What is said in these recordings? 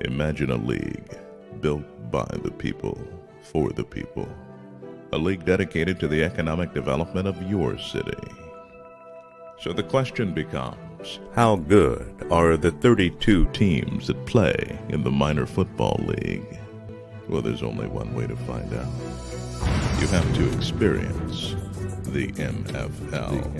Imagine a league built by the people, for the people. A league dedicated to the economic development of your city. So the question becomes, how good are the 32 teams that play in the minor football league? Well, there's only one way to find out. You have to experience the MFL.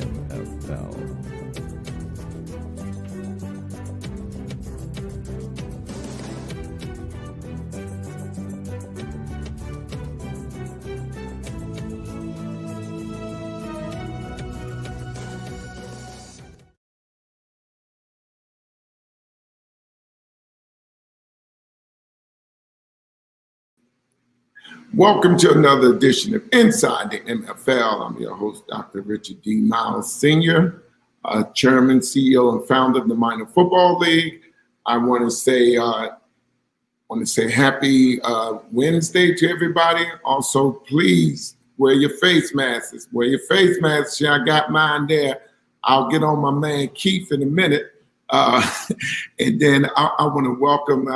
Welcome to another edition of Inside the MFL. I'm your host, Dr. Richard D. Myles Sr., Chairman, CEO, and founder of the Minor Football League. I want to say happy Wednesday to everybody. Also, please wear your face masks. Wear your face masks. See, I got mine there. I'll get on my man Keith in a minute. And then I want to welcome,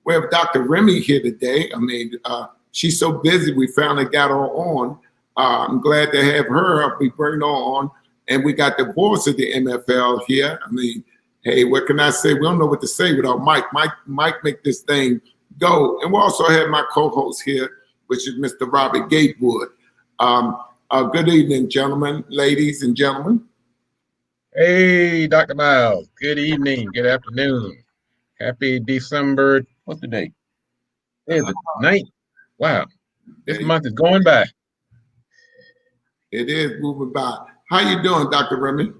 we have Dr. Remi here today. She's so busy, we finally got her on. I'm glad to have her. We bring her on. And we got the voice of the MFL here. Hey, what can I say? We don't know what to say without Mike. Mike make this thing go. And we also have my co-host here, which is Mr. Robert Gatewood. Good evening, gentlemen, ladies and gentlemen. Hey, Dr. Myles. Good evening, good afternoon. Happy December, what's the date? It's the 9th. Wow, this month is going by. It is moving by. How you doing, Dr. Remi?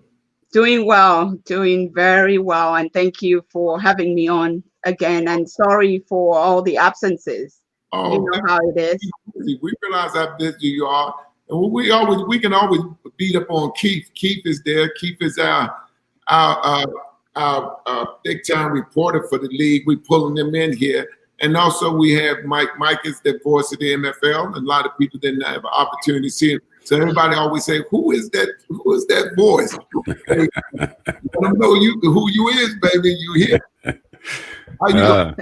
Doing well, doing very well. And thank you for having me on again. And sorry for all the absences. Oh, you know how it is. We realize how busy you are. And we can always beat up on Keith. Keith is there. Keith is our big time reporter for the league. We pulling them in here. And also we have Mike. Mike is the voice of the MFL. And a lot of people didn't have an opportunity to see him. So everybody always say, who is that? Who is that voice? Hey, I don't know who you is, baby. You here. How you doing?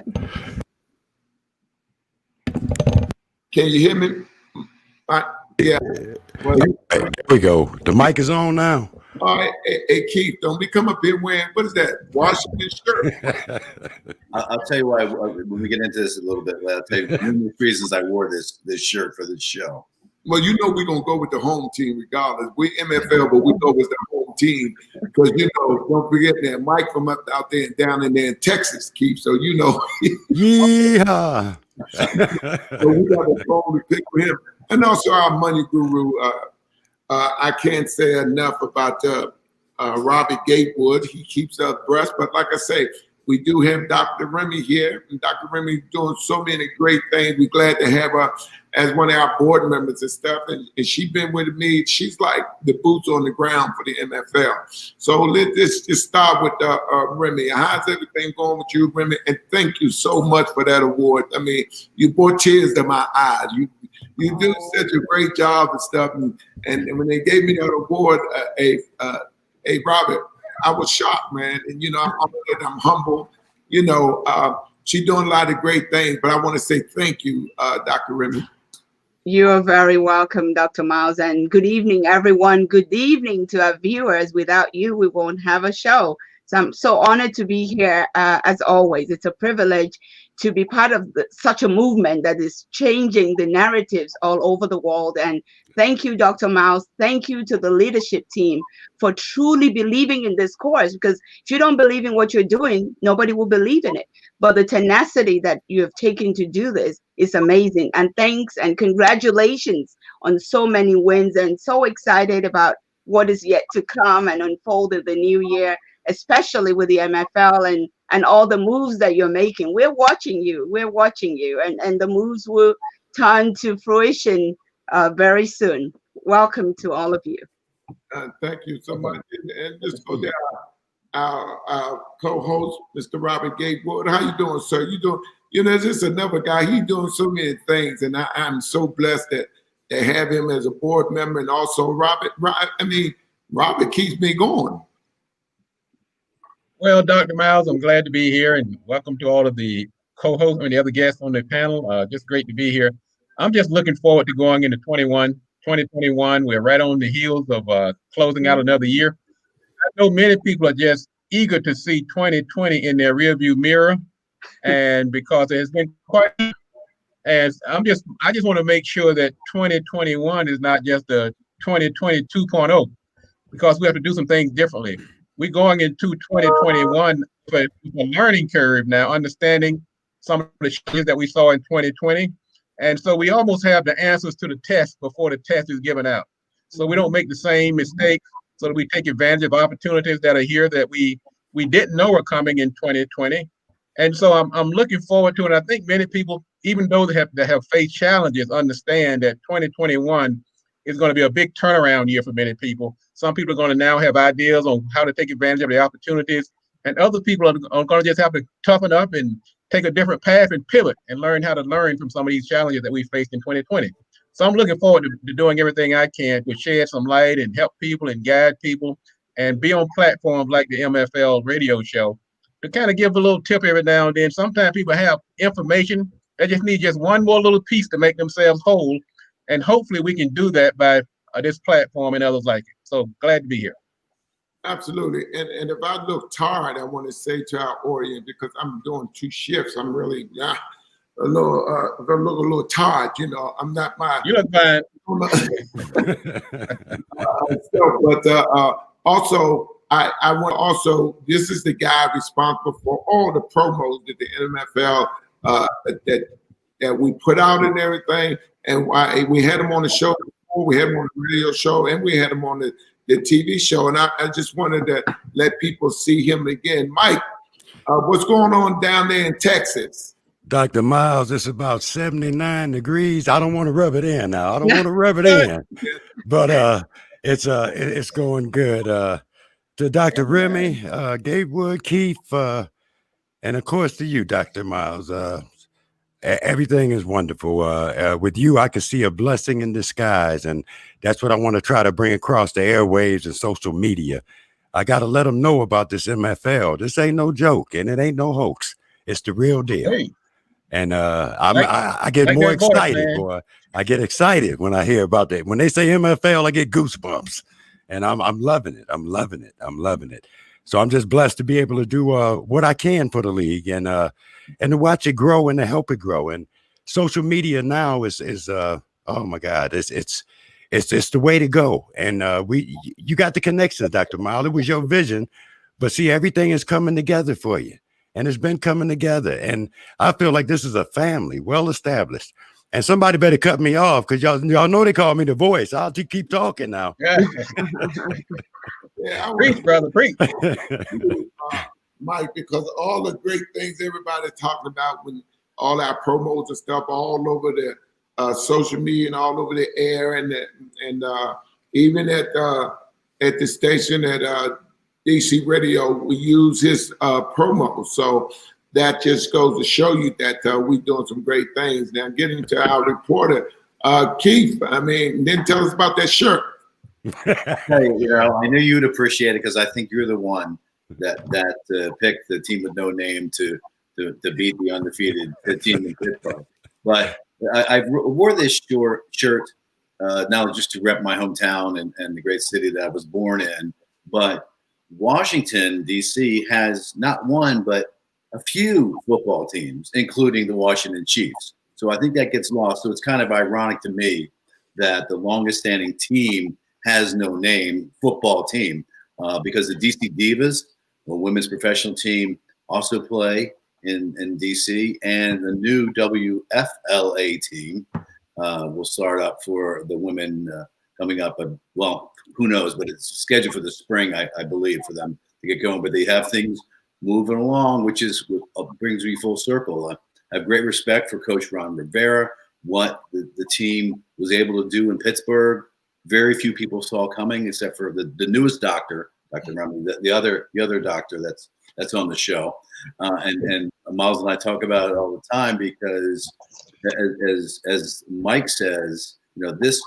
Can you hear me? Yeah. Well, there we go. The mic is on now. All right. Hey, Keith, don't be come up here wearing, what is that, Washington shirt? I'll tell you why when we get into this a little bit. I'll tell you numerous reasons I wore this shirt for this show. Well, you know we're going to go with the home team regardless. We MFL, but we go with the home team because, don't forget that Mike from up out there and down in there in Texas, Keith. So, Yeah. So we got a phone to pick with him. And also our money guru, I can't say enough about Robert Gatewood. He keeps us abreast. But like I say, we do have Dr. Remi here. And Dr. Remi doing so many great things. We're glad to have her as one of our board members and stuff. And she's been with me. She's like the boots on the ground for the MFL. So let's just start with Remi. How's everything going with you, Remi? And thank you so much for that award. You brought tears to my eyes. You do such a great job and stuff. And when they gave me that award, Robert, I was shocked, man. And, I'm humble. She's doing a lot of great things, but I want to say thank you, Dr. Remi. You're very welcome, Dr. Myles. And good evening, everyone. Good evening to our viewers. Without you, we won't have a show. So I'm so honored to be here, as always. It's a privilege to be part of such a movement that is changing the narratives all over the world. And thank you, Dr. Myles. Thank you to the leadership team for truly believing in this cause, because if you don't believe in what you're doing, nobody will believe in it. But the tenacity that you have taken to do this is amazing. And thanks and congratulations on so many wins, and so excited about what is yet to come and unfold in the new year, especially with the MFL and all the moves that you're making. We're watching you. And the moves will turn to fruition very soon. Welcome to all of you. Thank you so much. And just go down our co-host, Mr. Robert Gatewood. How you doing, sir? This is another guy. He's doing so many things, and I'm so blessed that they have him as a board member. And also Robert keeps me going. Well, Dr. Myles, I'm glad to be here, and welcome to all of the co-hosts and the other guests on the panel. Just great to be here. I'm just looking forward to going into 2021. We're right on the heels of closing out another year. I know many people are just eager to see 2020 in their rearview mirror, and because it has been quite, and I just want to make sure that 2021 is not just a 2020 2.0, because we have to do some things differently. We're going into 2021 with a learning curve now, understanding some of the changes that we saw in 2020. And so we almost have the answers to the test before the test is given out. So we don't make the same mistakes, so that we take advantage of opportunities that are here that we didn't know were coming in 2020. And so I'm looking forward to it. I think many people, even though they have faced challenges, understand that 2021 is going to be a big turnaround year for many people. Some people are going to now have ideas on how to take advantage of the opportunities, and other people are going to just have to toughen up and take a different path and pivot and learn how to learn from some of these challenges that we faced in 2020. So I'm looking forward to doing everything I can to shed some light and help people and guide people and be on platforms like the MFL radio show to kind of give a little tip every now and then. Sometimes people have information, they just need just one more little piece to make themselves whole. And hopefully we can do that by this platform and others like it. So glad to be here. Absolutely. And if I look tired, I want to say to our audience, because I'm doing 2 shifts, I'm really a little tired. You know, I'm not my. You look fine. But also, I want also, this is the guy responsible for all the promos that the NFL that we put out and everything. And we had him on the show before, we had him on the radio show, and we had him on the TV show. And I just wanted to let people see him again. Mike, what's going on down there in Texas? Dr. Myles, it's about 79 degrees. I don't want to rub it in now. I don't want to rub it in. But it's going good. To Dr. Remi, Gatewood, Keith, and of course to you, Dr. Myles. Everything is wonderful. With you, I can see a blessing in disguise, and that's what I want to try to bring across the airwaves and social media. I got to let them know about this MFL. This ain't no joke, and it ain't no hoax. It's the real deal. Hey. And I get more excited, boy. I get excited when I hear about that. When they say MFL, I get goosebumps, and I'm loving it. I'm loving it. I'm loving it. So I'm just blessed to be able to do what I can for the league, and to watch it grow and to help it grow. And social media now is oh my God, it's the way to go. And you got the connections, Dr. Myles. It was your vision, but see, everything is coming together for you, and it's been coming together. And I feel like this is a family, well established. And somebody better cut me off, because y'all know they call me the voice. I'll keep talking now. Yeah, preach, brother, preach. Mike, because all the great things everybody's talking about, when all our promos and stuff all over the social media and all over the air, and even at the station at DC Radio, we use his promo. So that just goes to show you that we're doing some great things. Now, getting to our reporter, Keith, then tell us about that shirt. Hey, I knew you'd appreciate it, because I think you're the one that picked the team with no name to beat the undefeated team in Pittsburgh. But I wore this shirt not just to rep my hometown and the great city that I was born in, but Washington, D.C. has not one, but a few football teams, including the Washington Chiefs. So I think that gets lost. So it's kind of ironic to me that the longest standing team has no name, football team, because the DC Divas, a women's professional team, also play in DC, and the new WFLA team will start up for the women coming up. Well, who knows, but it's scheduled for the spring, I believe, for them to get going. But they have things moving along, which brings me full circle. I have great respect for Coach Ron Rivera, what the team was able to do in Pittsburgh. Very few people saw coming, except for the newest doctor, Dr. Remi, the other doctor that's on the show. And Myles and I talk about it all the time, because as Mike says, this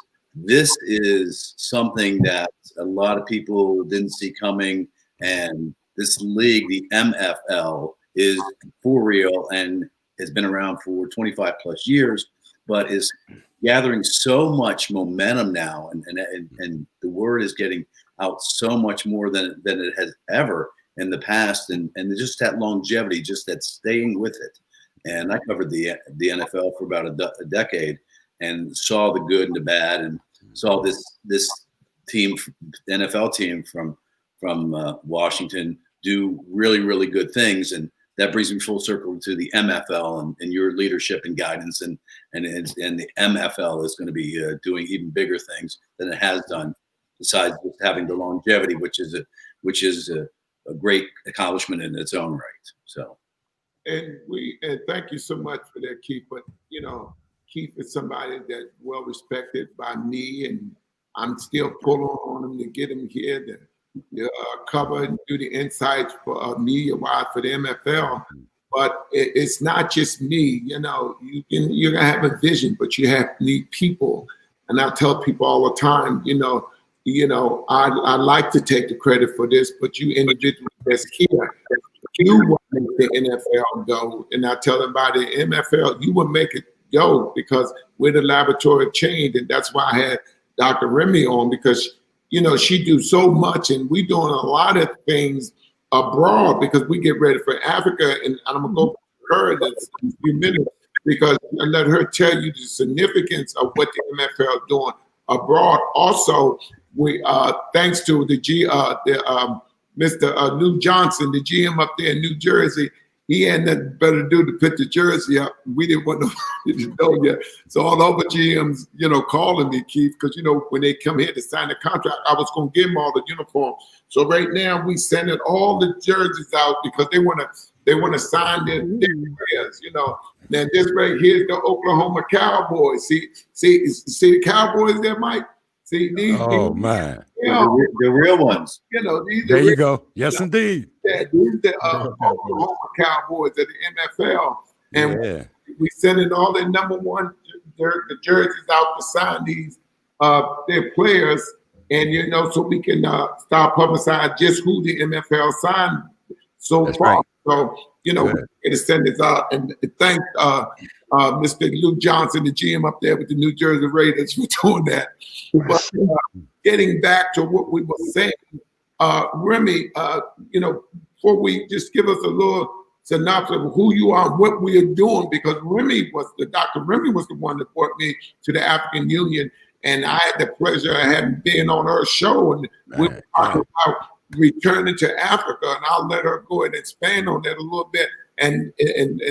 is something that a lot of people didn't see coming, and this league, the MFL, is for real and has been around for 25 plus years, but is gathering so much momentum now, and the word is getting out so much more than it has ever in the past, and just that longevity, just that staying with it. And I covered the NFL for about a decade, and saw the good and the bad, and saw this team, NFL team from Washington, do really, really good things. And that brings me full circle to the MFL and your leadership and guidance, and the MFL is going to be doing even bigger things than it has done, besides just having the longevity, which is a great accomplishment in its own right. So, and thank you so much for that, Keith. But Keith is somebody that's well respected by me, and I'm still pulling on him to get him here to cover and do the insights for media-wise for the MFL. But it's not just me. You're gonna have a vision, but you need people. And I tell people all the time, I like to take the credit for this, but you individuals that's here, you will make the NFL go. And I tell everybody, MFL, you will make it go, because we're the laboratory of change. And that's why I had Dr. Remi on, because she do so much, and we doing a lot of things abroad, because we get ready for Africa. And I'm gonna go to her in a few minutes, because I let her tell you the significance of what the MFL is doing abroad. Also, we thanks to Mr. Lou Johnson, the GM up there in New Jersey. He had nothing better to do to put the jersey up. We didn't want to know yet. So all over GMs, calling me, Keith, because, when they come here to sign the contract, I was going to give them all the uniforms. So right now we sending all the jerseys out, because they want to sign their players, Now this right here is the Oklahoma Cowboys. See the Cowboys there, Mike? See these? Man. The real ones. There you go. Yes, indeed. Yeah, these are the Oklahoma Cowboys of the MFL. And we sending all their number one the jerseys out to sign these their players, and so we can start publicizing just who the MFL signed so far. Right. So we're going to send this out, and thank Mr. Lou Johnson, the GM up there with the New Jersey Raiders, for doing that. But getting back to what we were saying, Remi, before we just give us a little synopsis of who you are and what we are doing, because Dr. Remi was the one that brought me to the African Union, and I had the pleasure of having been on her show, and we were talking about returning to Africa, and I'll let her go ahead and expand on that a little bit. And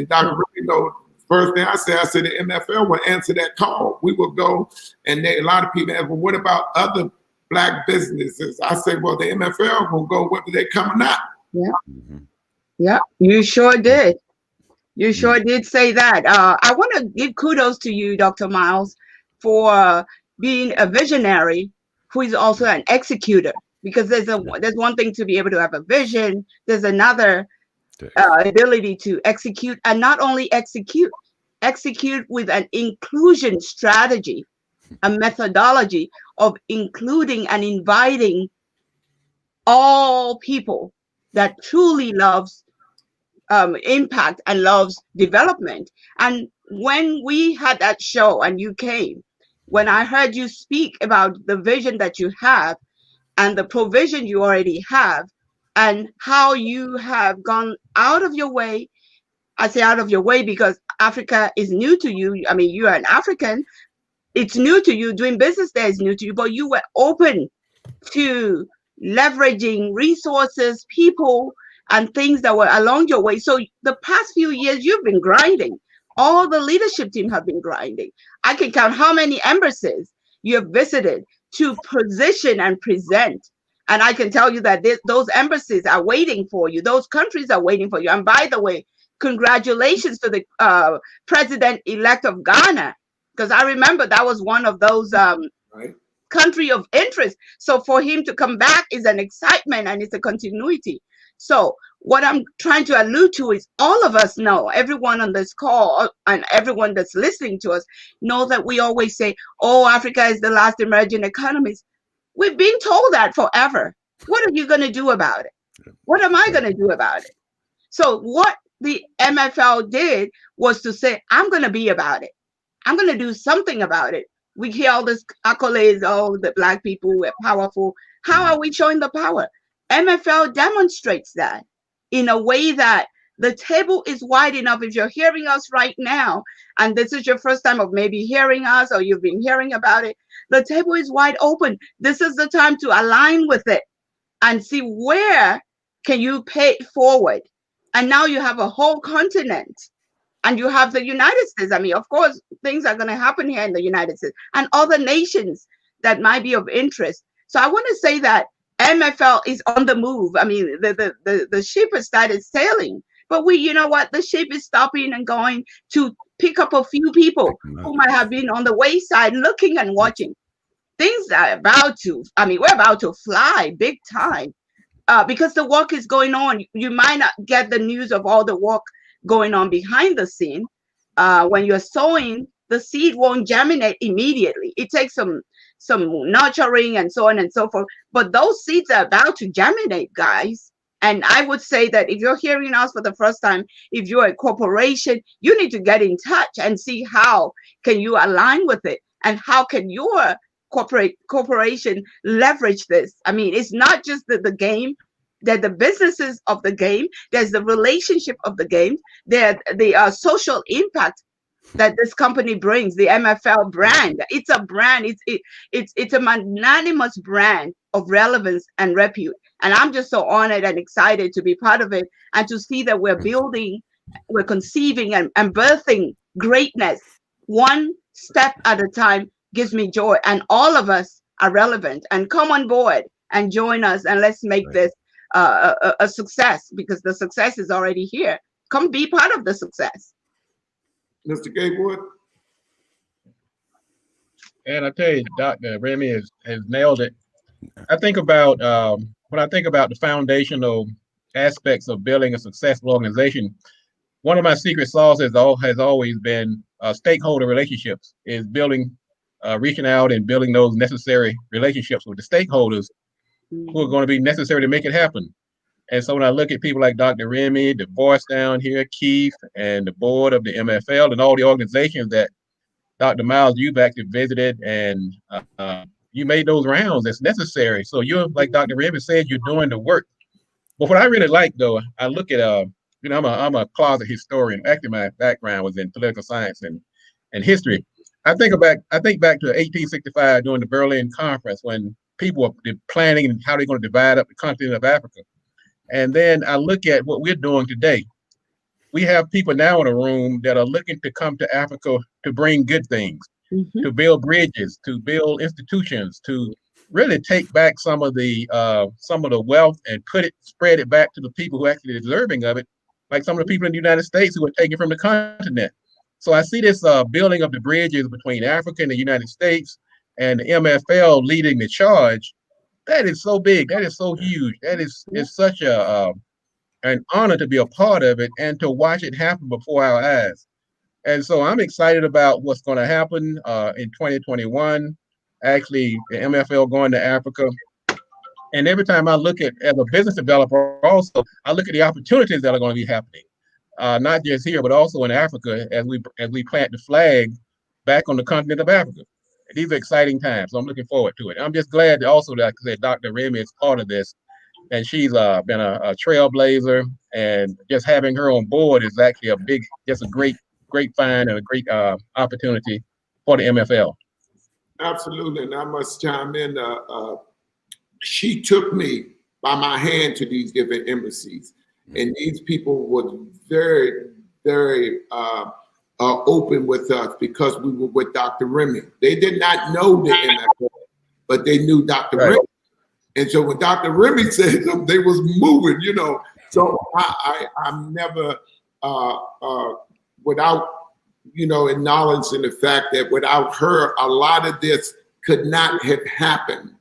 Dr. Remi, first thing I said the MFL will answer that call. We will go, and a lot of people ask, well, what about other Black businesses? I say, well, the MFL will go whether they come or not. Yeah. Mm-hmm. Yeah, you sure did. You sure did say that. I want to give kudos to you, Dr. Myles, for being a visionary who is also an executor, because there's one thing to be able to have a vision. There's another ability to execute, and not only execute with an inclusion strategy, a methodology of including and inviting all people that truly loves impact and loves development. And when we had that show and you came, when I heard you speak about the vision that you have and the provision you already have, and how you have gone out of your way. I say out of your way because Africa is new to you. I mean, you are an African. It's new to you. Doing business there is new to you, but you were open to leveraging resources, people, and things that were along your way. So the past few years, you've been grinding. All the leadership team have been grinding. I can count how many embassies you have visited to position and present. And I can tell you that those embassies are waiting for you. Those countries are waiting for you. And by the way, congratulations to the president-elect of Ghana, because I remember that was one of those country of interest. So for him to come back is an excitement, and it's a continuity. So what I'm trying to allude to is all of us know, everyone on this call and everyone that's listening to us know that we always say, oh, Africa is the last emerging economies. We've been told that forever. What are you going to do about it? What am I going to do about it? So what the MFL did was to say, I'm going to be about it. I'm going to do something about it. We hear all this accolades, oh, the Black people were powerful. How are we showing the power? MFL demonstrates that in a way that the table is wide enough. If you're hearing us right now, and this is your first time of maybe hearing us, or you've been hearing about it, the table is wide open. This is the time to align with it and see where can you pay it forward. And now you have a whole continent, and you have the United States. I mean, of course, things are going to happen here in the United States and other nations that might be of interest. So I want to say that MFL is on the move. I mean, the ship has started sailing, but you know what? The ship is stopping and going to pick up a few people who might have been on the wayside looking and watching. Things are about to, we're about to fly big time because the work is going on. You might not get the news of all the work going on behind the scene. When you're sowing, the seed won't germinate immediately. It takes some nurturing and so on and so forth. But those seeds are about to germinate, guys. And I would say that if you're hearing us for the first time, if you're a corporation, you need to get in touch and see how can you align with it, and how can your corporation leverage this. I mean, it's not just the game. They're the businesses of the game. There's the relationship of the game. There's the social impact that this company brings. The MFL brand. It's a brand. It's a magnanimous brand of relevance and repute. And I'm just so honored and excited to be part of it, and to see that we're building, we're conceiving and birthing greatness one step at a time. Gives me joy, and all of us are relevant. And come on board and join us, and let's make this a success, because the success is already here. Come be part of the success. Mr. Gatewood? And I tell you, Dr. Remi has nailed it. I think about, when I think about the foundational aspects of building a successful organization, one of my secret sauces has always been stakeholder relationships, is building, reaching out and building those necessary relationships with the stakeholders who are going to be necessary to make it happen. And so when I look at people like Dr. Remi, the voice down here, Keith, and the board of the MFL, and all the organizations that Dr. Myles, you've actually visited, and you made those rounds that's necessary. So you're, like Dr. Remi said, you're doing the work. But what I really like, though, I look at, I'm a closet historian. Actually, my background was in political science and history. I think back to 1865 during the Berlin Conference, when people were planning how they're going to divide up the continent of Africa. And then I look at what we're doing today. We have people now in the room that are looking to come to Africa to bring good things, to build bridges, to build institutions, to really take back some of the wealth and spread it back to the people who actually are deserving of it, like some of the people in the United States who are taking from the continent. So I see this building of the bridges between Africa and the United States, and the MFL leading the charge. That is so big. That is so huge. That is such an honor to be a part of it and to watch it happen before our eyes. And so I'm excited about what's going to happen in 2021. Actually, the MFL going to Africa. And every time I look at, as a business developer also, I look at the opportunities that are going to be happening. Not just here, but also in Africa, as we plant the flag back on the continent of Africa. These are exciting times, so I'm looking forward to it. I'm just glad also that Dr. Remi is part of this, and she's been a trailblazer, and just having her on board is actually a great find and a great opportunity for the MFL. Absolutely, and I must chime in. She took me by my hand to these different embassies, and these people were very, very open with us because we were with Dr. Remi. They did not know the MFL, but they knew Dr. Remi. And so when Dr. Remi said something, they was moving, So I'm never without, acknowledging the fact that without her, a lot of this could not have happened,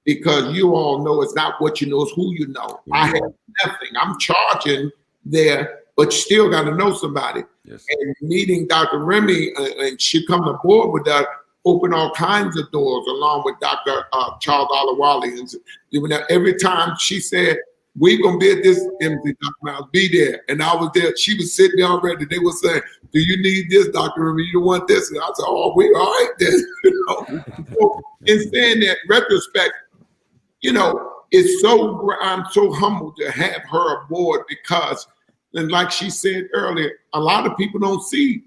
because you all know it's not what you know, it's who you know. I have nothing. I'm charging there, but you still got to know somebody. Yes. And meeting Dr. Remi, and she come aboard with that, open all kinds of doors, along with Dr. Charles Alawali. And every time she said, we're going to be at this empty, Dr. Myles, be there. And I was there. She was sitting there already. They were saying, do you need this, Dr. Remi? You don't want this? And I said, oh, we all right then. You know? So in saying that, retrospect, you know, I'm so humbled to have her aboard because, and like she said earlier, a lot of people don't see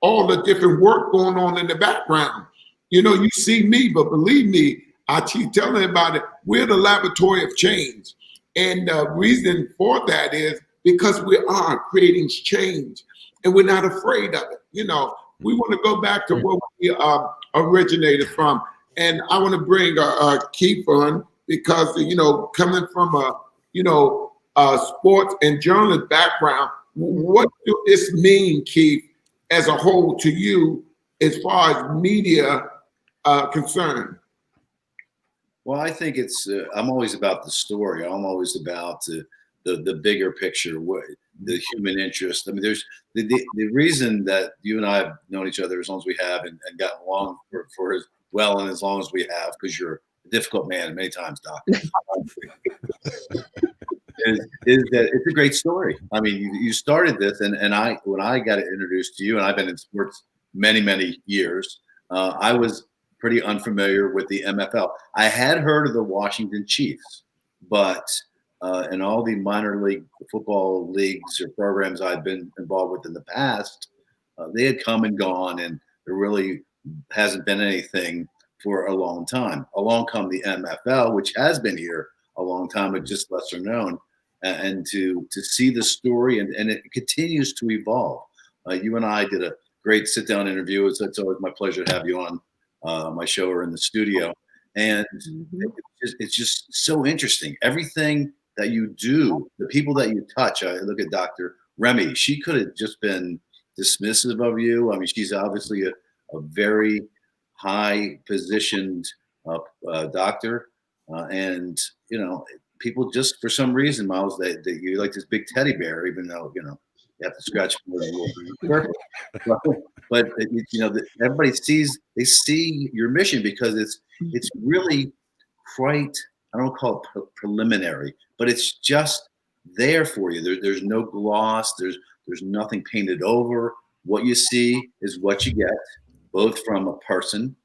all the different work going on in the background. You know, you see me, but believe me, I keep telling about it. We're the laboratory of change. And the reason for that is because we are creating change and we're not afraid of it. You know, we want to go back to where we originated from. And I want to bring Keith on because, you know, coming from a sports and journalist background, what does this mean, Keith, as a whole to you as far as media concerned? Well, I think it's. I'm always about the story. I'm always about the bigger picture, the human interest. I mean, there's the reason that you and I have known each other as long as we have and gotten along for as well and as long as we have, because you're a difficult man many times, Doc. is that it's a great story. I mean, you started this, and when I got introduced to you, and I've been in sports many years, I was pretty unfamiliar with the MFL. I had heard of the Washington Chiefs, but in all the minor league football leagues or programs I've been involved with in the past, they had come and gone, and there really hasn't been anything for a long time. Along come the MFL, which has been here a long time, but just lesser known, and to see the story, and it continues to evolve. You and I did a great sit-down interview. It's always my pleasure to have you on my show or in the studio. And it's just so interesting. Everything that you do, the people that you touch. I look at Dr. Remi. She could have just been dismissive of you. I mean, she's obviously a very high positioned doctor. And, you know, people just, for some reason, Myles, that you like this big teddy bear, even though, you know, you have to scratch more than a little bit. But you know, everybody they see your mission because it's really quite, I don't call it preliminary, but it's just there for you. There's no gloss. There's nothing painted over. What you see is what you get, both from a person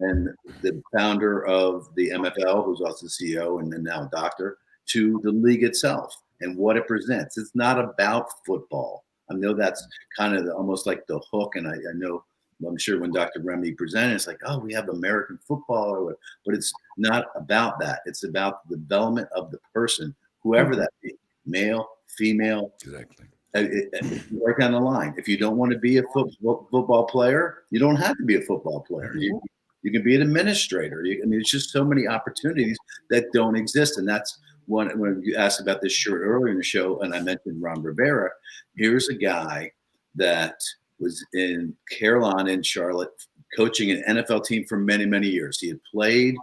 and the founder of the MFL, who's also the CEO and then now a doctor, to the league itself and what it presents. It's not about football. I know that's kind of almost like the hook, and I'm sure when Dr. Remi presented, it's like, oh, we have American football, but it's not about that. It's about the development of the person, whoever that be, male, female. Exactly. Right down the line. If you don't want to be a football player, you don't have to be a football player. You can be an administrator. I mean, it's just so many opportunities that don't exist, and that's when you asked about this shirt earlier in the show, and I mentioned Ron Rivera. Here's a guy that was in Carolina and Charlotte, coaching an NFL team for many years. He had played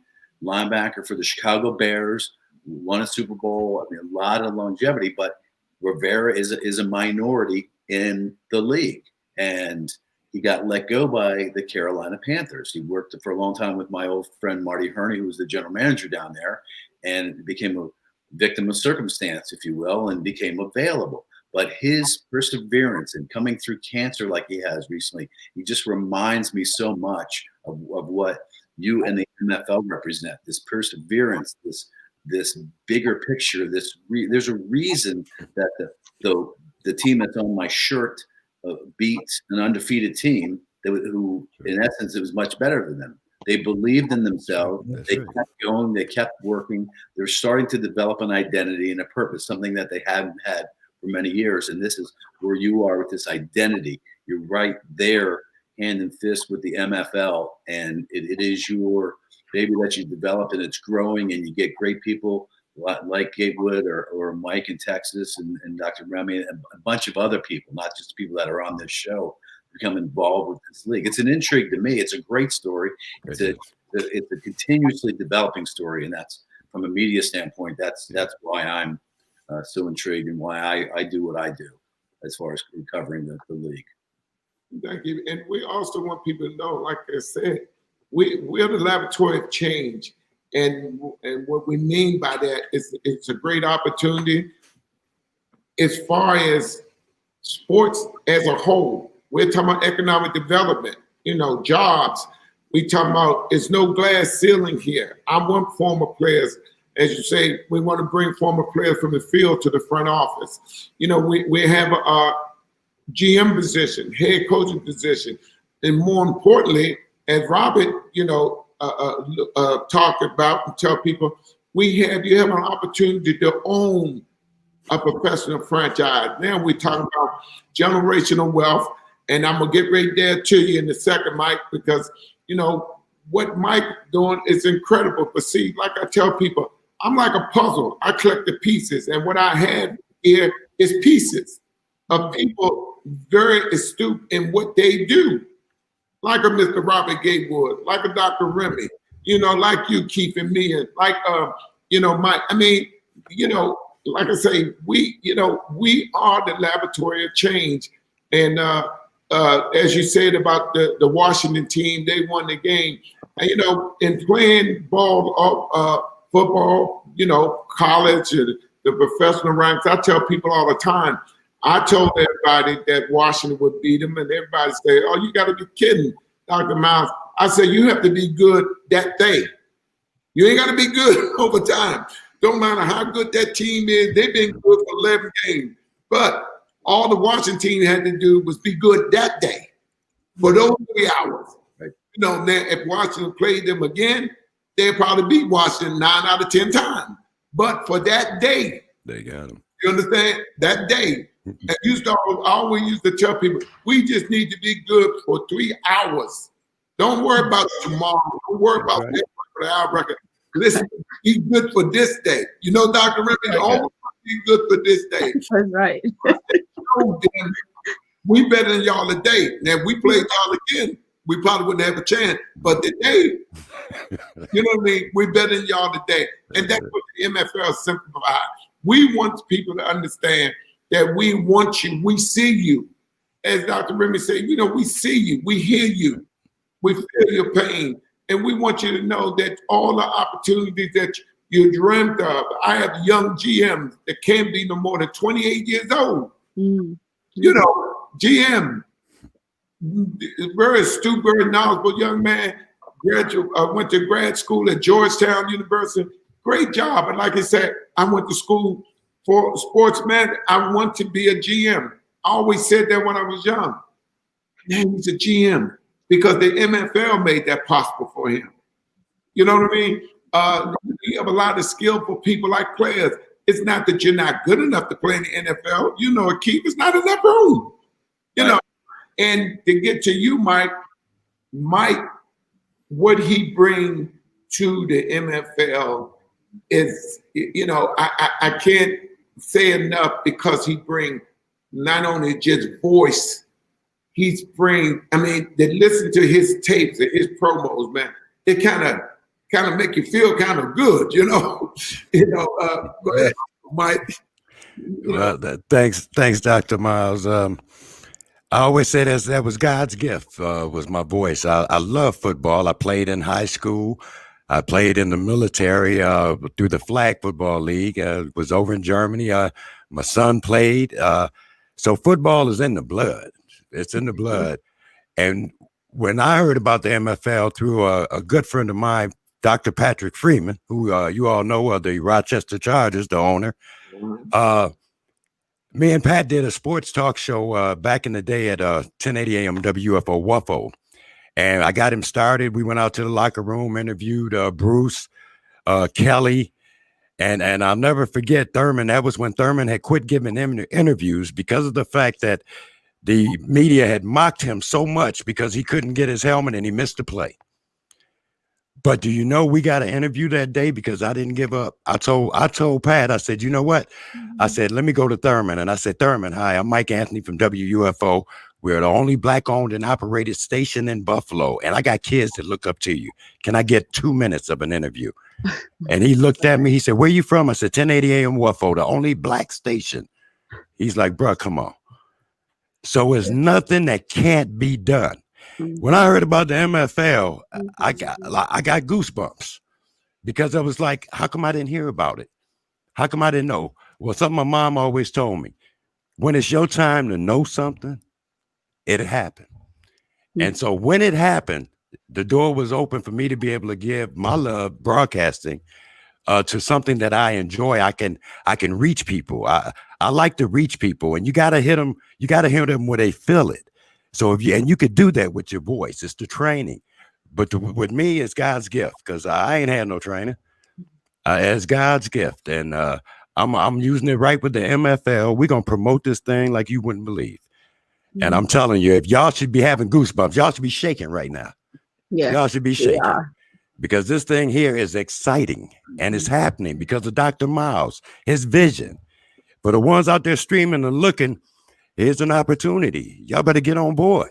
linebacker for the Chicago Bears, won a Super Bowl. I mean, a lot of longevity. But Rivera is a minority in the league, and he got let go by the Carolina Panthers. He worked for a long time with my old friend Marty Herney, who was the general manager down there, and became a victim of circumstance, if you will, and became available. But his perseverance and coming through cancer like he has recently, he just reminds me so much of what you and the NFL represent. This perseverance, this bigger picture. There's a reason that the team that's on my shirt beat an undefeated team who, in essence, it was much better than them. They believed in themselves. They kept going. They kept working. They're starting to develop an identity and a purpose, something that they hadn't had for many years. And this is where you are with this identity. You're right there, hand in fist with the MFL. And it is your baby that you developed, and it's growing, and you get great people like Gatewood or Mike in Texas and Dr. Remi and a bunch of other people, not just people that are on this show, become involved with this league. It's an intrigue to me. It's a great story. It's a continuously developing story, and that's from a media standpoint. That's why I'm so intrigued and why I do what I do as far as covering the league. Thank you. And we also want people to know, like I said, we're the laboratory of change. And what we mean by that is it's a great opportunity as far as sports as a whole. We're talking about economic development, jobs. We talking about it's no glass ceiling here. I want former players, as you say, we want to bring former players from the field to the front office. We have a GM position, head coaching position, and more importantly, as Robert, talk about and tell people, you have an opportunity to own a professional franchise. Now we're talking about generational wealth, and I'm gonna get right there to you in a second, Mike, because what Mike doing is incredible. But see, like I tell people, I'm like a puzzle. I collect the pieces, and what I have here is pieces of people very astute in what they do, like a Mr. Robert Gatewood, like a Dr. Remi, like you, Keith, and me, and like Mike. I mean, like I say, we are the laboratory of change. And as you said about the Washington team, they won the game. And, in playing ball, football, college, and the professional ranks, I tell people all the time, I told everybody that Washington would beat them, and everybody say, "Oh, you got to be kidding, Dr. Myles." I said, "You have to be good that day. You ain't got to be good over time. Don't matter how good that team is. They've been good for 11 games. But all the Washington team had to do was be good that day for those 3 hours. Right. Now, if Washington played them again, they'd probably beat Washington 9 out of 10 times. But for that day, they got them. You understand? That day. And I always used to tell people, we just need to be good for 3 hours. Don't worry about tomorrow. Don't worry about the hour record. Listen, be good for this day. Dr. Remi, always be good for this day. That's right. We better than y'all today. Now, if we played y'all again, we probably wouldn't have a chance. But today, you know what I mean? We better than y'all today. And that's what the MFL simplified. We want people to understand that we want you. We see you. As Dr. Remi said, we see you. We hear you. We feel your pain. And we want you to know that all the opportunities that you dreamt of. I have young GMs that can't be no more than 28 years old. GM, very astute, very knowledgeable young man, went to grad school at Georgetown University. Great job. And like I said, I went to school for sportsman. I want to be a GM. I always said that when I was young. Now he's a GM because the MFL made that possible for him. You know what I mean? You have a lot of skillful people like players. It's not that you're not good enough to play in the NFL. Keith, it's not enough room. And to get to you, Mike, what he brings to the MFL is, I can't say enough because he brings not only just voice, they listen to his tapes and his promos, man. It kind of make you feel kind of good, go ahead, Mike. Well, thanks, Dr. Myles. I always say that was God's gift, was my voice. I love football. I played in high school. I played in the military through the Flag Football League. Was over in Germany. My son played. So football is in the blood. It's in the blood. And when I heard about the MFL through a good friend of mine, Dr. Patrick Freeman, who you all know of the Rochester Chargers, the owner, me and Pat did a sports talk show back in the day at 1080 AM WFO Wuffo. And I got him started. We went out to the locker room, interviewed Bruce, Kelly, and I'll never forget Thurman. That was when Thurman had quit giving him interviews because of the fact that the media had mocked him so much because he couldn't get his helmet and he missed the play. But do you know we got an interview that day because I didn't give up. I told Pat, I said, you know what? I said, let me go to Thurman. And I said, Thurman, hi, I'm Mike Anthony from WUFO. We're the only Black-owned and operated station in Buffalo. And I got kids that look up to you. Can I get 2 minutes of an interview? And he looked at me. He said, where you from? I said, 1080 AM Wuffo, the only Black station. He's like, bro, come on. So it's nothing that can't be done. When I heard about the MFL, I got goosebumps because I was like, how come I didn't hear about it? How come I didn't know? Well, something my mom always told me, when it's your time to know something, it'll happen. And so when it happened, the door was open for me to be able to give my love broadcasting to something that I enjoy. I can reach people. I like to reach people, and you got to hit them. You got to hear them where they feel it. So and you could do that with your voice. It's the training. But with me, it's God's gift, because I ain't had no training. It's God's gift. And I'm using it right with the MFL. We're going to promote this thing like you wouldn't believe. And I'm telling you, if y'all should be having goosebumps, y'all should be shaking right now. Yeah, y'all should be shaking. Because this thing here is exciting, and it's happening because of Dr. Myles, his vision. For the ones out there streaming and looking, here's an opportunity. Y'all better get on board.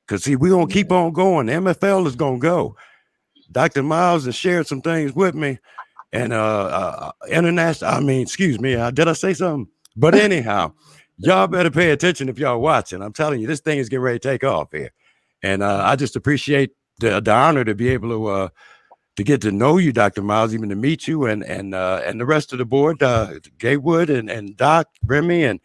Because, see, we're going to keep on going. The MFL is going to go. Dr. Myles has shared some things with me. And did I say something? But anyhow, y'all better pay attention if y'all watching. I'm telling you, this thing is getting ready to take off here. And I just appreciate the honor to be able to get to know you, Dr. Myles, even to meet you and the rest of the board, Gatewood and Doc, Remi, and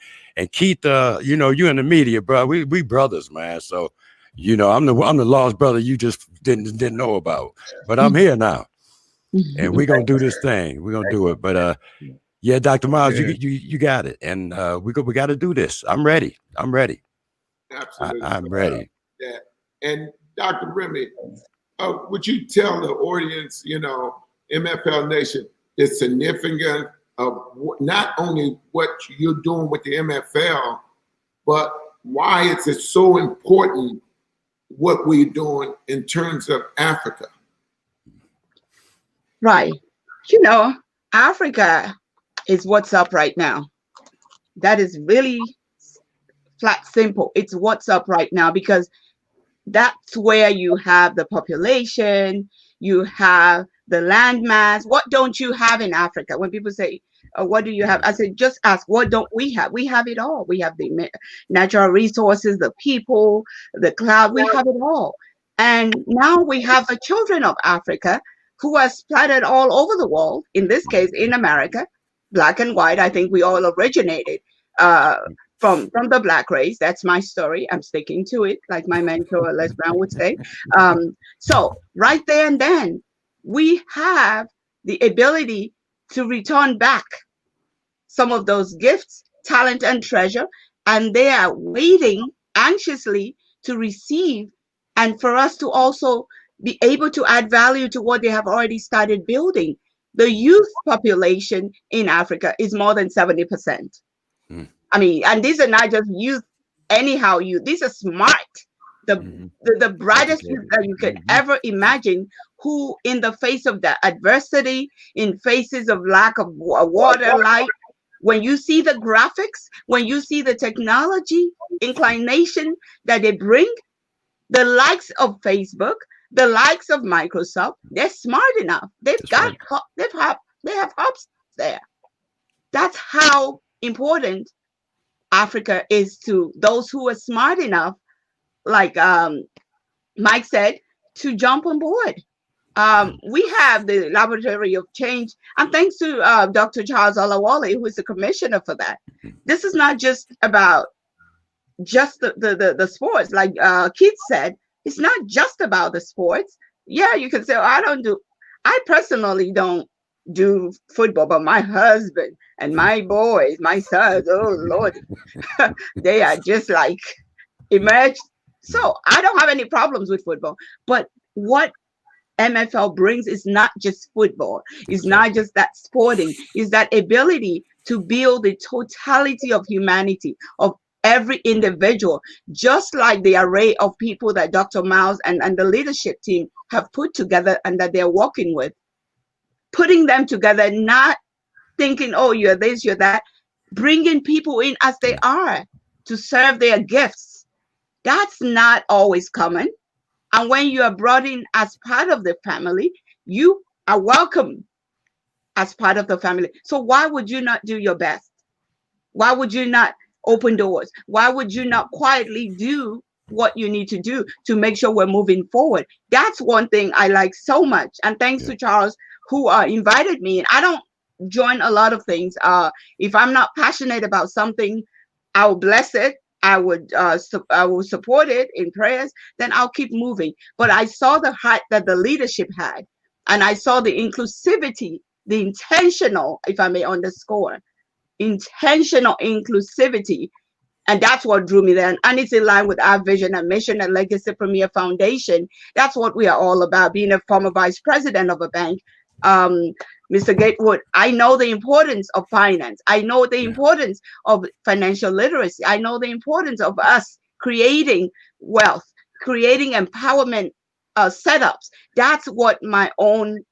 Keith. You in the media, bro. We brothers, man. So, I'm the lost brother you just didn't know about. But I'm here now, and we're gonna do this thing. We're gonna do it. But yeah, Dr. Myles, you got it, and we got to do this. I'm ready. Absolutely, I'm ready. Yeah, and Dr. Remi, would you tell the audience, MFL Nation, the significance of not only what you're doing with the MFL, but why it's so important what we're doing in terms of Africa? Right. Africa is what's up right now. That is really flat, simple. It's what's up right now, because that's where you have the population, you have the landmass. What don't you have in Africa? When people say, what do you have? I say, just ask, what don't we have? We have it all. We have the natural resources, the people, the cloud. We have it all. And now we have the children of Africa who are splattered all over the world, in this case, in America, black and white. I think we all originated from the black race. That's my story. I'm sticking to it, like my mentor Les Brown would say. So right there and then, we have the ability to return back some of those gifts, talent, and treasure, and they are waiting anxiously to receive, and for us to also be able to add value to what they have already started building. The youth population in Africa is more than 70%. I mean, and these are not just youth, anyhow youth. These are smart, the brightest youth that you could ever imagine, who in the face of the adversity, in faces of lack of water, light, when you see the graphics, when you see the technology inclination that they bring, the likes of Facebook, the likes of Microsoft, they're smart enough. They have hubs there. That's how important Africa is to those who are smart enough, like Mike said, to jump on board. We have the Laboratory of Change, and thanks to Dr. Charles Olawale, who is the commissioner for that. This is not just about the sports, like Keith said. It's not just about the sports. Yeah, you can say, I personally don't do football, but my husband and my boys, my sons, oh Lord, they are just like emerged. So I don't have any problems with football. But what MFL brings is not just football. It's not just that sporting. It's that ability to build the totality of humanity, of every individual, just like the array of people that Dr. Myles and the leadership team have put together and that they're working with. Putting them together, not thinking, oh, you're this, you're that, bringing people in as they are to serve their gifts. That's not always common. And when you are brought in as part of the family, you are welcome as part of the family. So why would you not do your best? Why would you not open doors? Why would you not quietly do what you need to do to make sure we're moving forward? That's one thing I like so much. And thanks to Charles, who invited me. And I don't join a lot of things. If I'm not passionate about something, I will bless it. I will support it in prayers. Then I'll keep moving. But I saw the heart that the leadership had, and I saw the inclusivity, the intentional, if I may underscore, intentional inclusivity. And that's what drew me there. And it's in line with our vision and mission at Legacy Premier Foundation. That's what we are all about. Being a former vice president of a bank, Mr. Gatewood, I know the importance of finance. I know the importance of financial literacy. I know the importance of us creating wealth, creating empowerment setups. That's what my own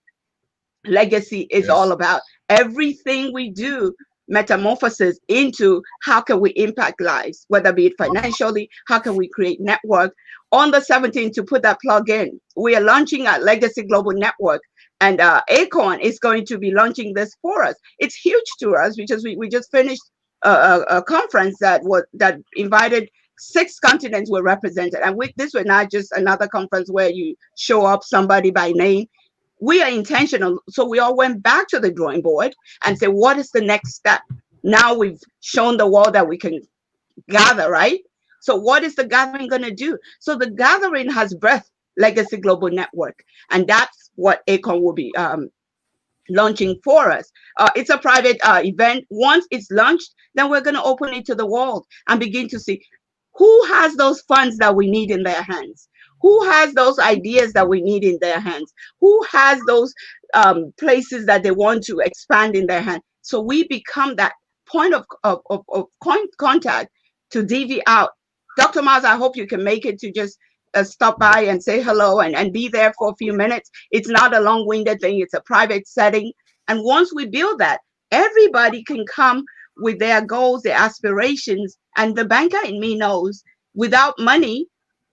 legacy is all about. Everything we do metamorphoses into how can we impact lives, whether be it financially, how can we create network. On the 17th, to put that plug in, we are launching our Legacy Global Network, and Acorn is going to be launching this for us. It's huge to us because we just finished a conference that invited 6 continents were represented, and this was not just another conference where you show up somebody by name. We are intentional. So we all went back to the drawing board and said, what is the next step? Now we've shown the world that we can gather, right? So what is the gathering going to do? So the gathering has birthed Legacy Global Network, and that's what Acorn will be launching for us. It's a private event. Once it's launched, then we're going to open it to the world and begin to see who has those funds that we need in their hands. Who has those ideas that we need in their hands? Who has those places that they want to expand in their hand? So we become that point of contact to DV out. Dr. Myles, I hope you can make it to just stop by and say hello and be there for a few minutes. It's not a long-winded thing. It's a private setting. And once we build that, everybody can come with their goals, their aspirations. And the banker in me knows without money,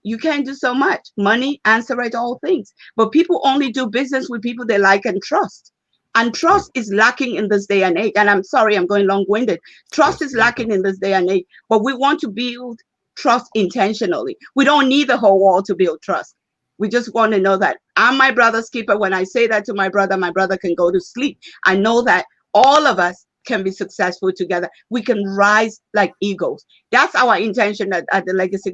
you can't do so much. Money answereth all things. But people only do business with people they like and trust. And trust is lacking in this day and age. And I'm sorry, I'm going long-winded. Trust is lacking in this day and age. But we want to build trust intentionally. We don't need the whole world to build trust. We just want to know that I'm my brother's keeper. When I say that to my brother can go to sleep. I know that all of us can be successful together. We can rise like eagles. That's our intention at the Legacy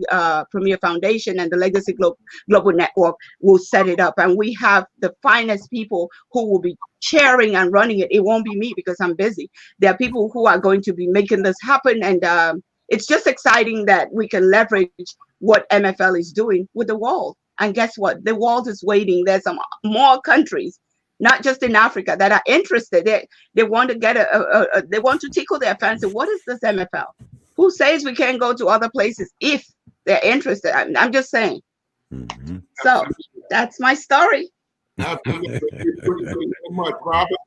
Premier Foundation, and the Legacy Global Network will set it up. And we have the finest people who will be chairing and running it. It won't be me because I'm busy. There are people who are going to be making this happen. And it's just exciting that we can leverage what MFL is doing with the world. And guess what? The world is waiting. There's some more countries, not just in Africa, that are interested. They want to get they want to tickle their fancy. What is this MFL? Who says we can't go to other places if they're interested? I'm just saying. Mm-hmm. So that's my story. Absolutely. Thank you so much, Robert.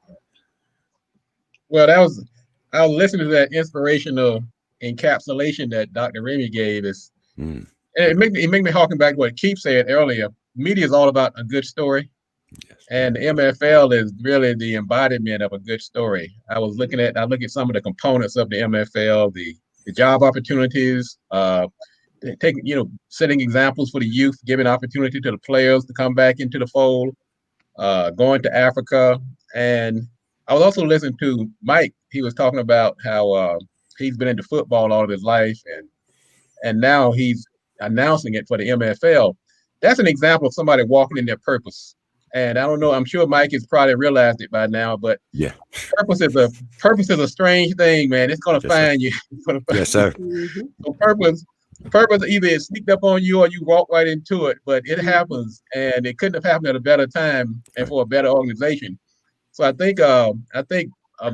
Well, I was listening to that inspirational encapsulation that Dr. Remi gave us. And it made me harken back to what Keith said earlier. Media is all about a good story. Yes. And the MFL is really the embodiment of a good story. I look at some of the components of the MFL, the job opportunities, setting examples for the youth, giving opportunity to the players to come back into the fold, going to Africa. And I was also listening to Mike. He was talking about how he's been into football all of his life, and now he's announcing it for the MFL. That's an example of somebody walking in their purpose. And I don't know, I'm sure Mike has probably realized it by now, but yeah, purpose is a strange thing, man. It's going to find you. Yes, sir. So purpose either it sneaked up on you or you walk right into it, but it happens, and it couldn't have happened at a better time and for a better organization. So I think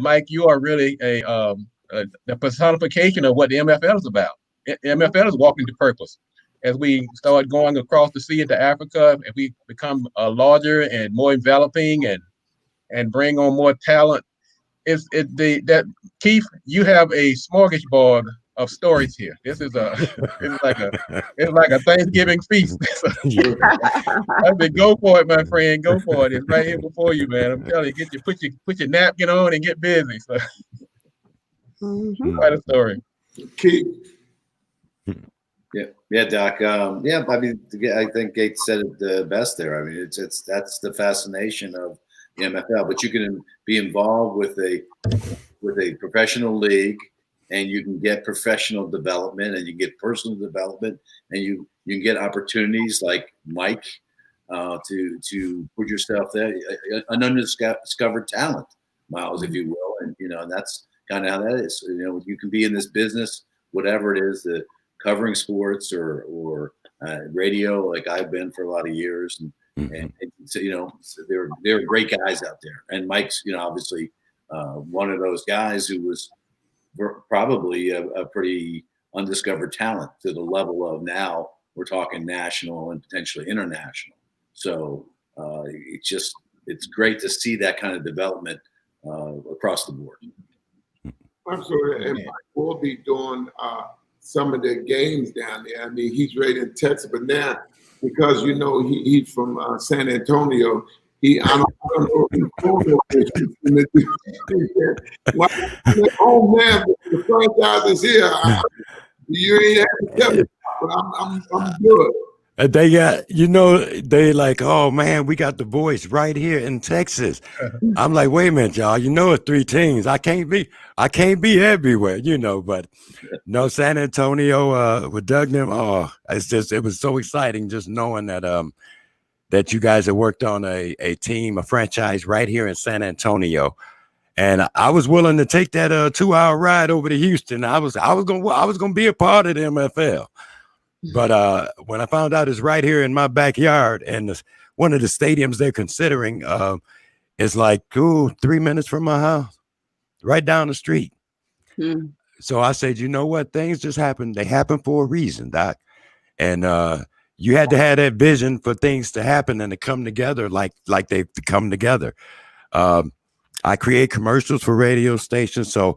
Mike, you are really the personification of what the MFL is about. The MFL is walking to purpose. As we start going across the sea into Africa, if we become larger and more enveloping and bring on more talent, Keith, you have a smorgasbord of stories here. This is it's like a Thanksgiving feast. I mean, go for it, my friend. Go for it. It's right here before you, man. I'm telling you, put your napkin on and get busy. So, quite a story. Keith. Yeah, Doc. I mean, I think Gates said it best there. I mean, that's the fascination of MFL, but you can be involved with a professional league, and you can get professional development, and you get personal development, and you can get opportunities like Mike to put yourself there, an undiscovered talent, Myles, if you will, and that's kind of how that is. You can be in this business, whatever it is, the covering sports or radio, like I've been for a lot of years, and so so there are great guys out there, and Mike's obviously one of those guys who was probably a pretty undiscovered talent to the level of now we're talking national and potentially international. So it's great to see that kind of development across the board. Absolutely, and Mike will be doing some of the games down there. I mean, he's right in Texas, but now because he's from San Antonio, I don't know if he's oh man, the franchise is here. You ain't have to tell me, but I'm good. They got, they like, oh man, we got the voice right here in Texas. I'm like, wait a minute, y'all. It's 3 teams. I can't be everywhere, but no, San Antonio with Doug them. Oh, it was so exciting just knowing that that you guys have worked on a team, a franchise right here in San Antonio. And I was willing to take that 2-hour ride over to Houston. I was gonna be a part of the MFL. But when I found out it's right here in my backyard, and one of the stadiums they're considering is like 3 minutes from my house, right down the street. So I said, you know what? Things just happen. They happen for a reason, Doc. And you had to have that vision for things to happen and to come together like they've come together. I create commercials for radio stations, so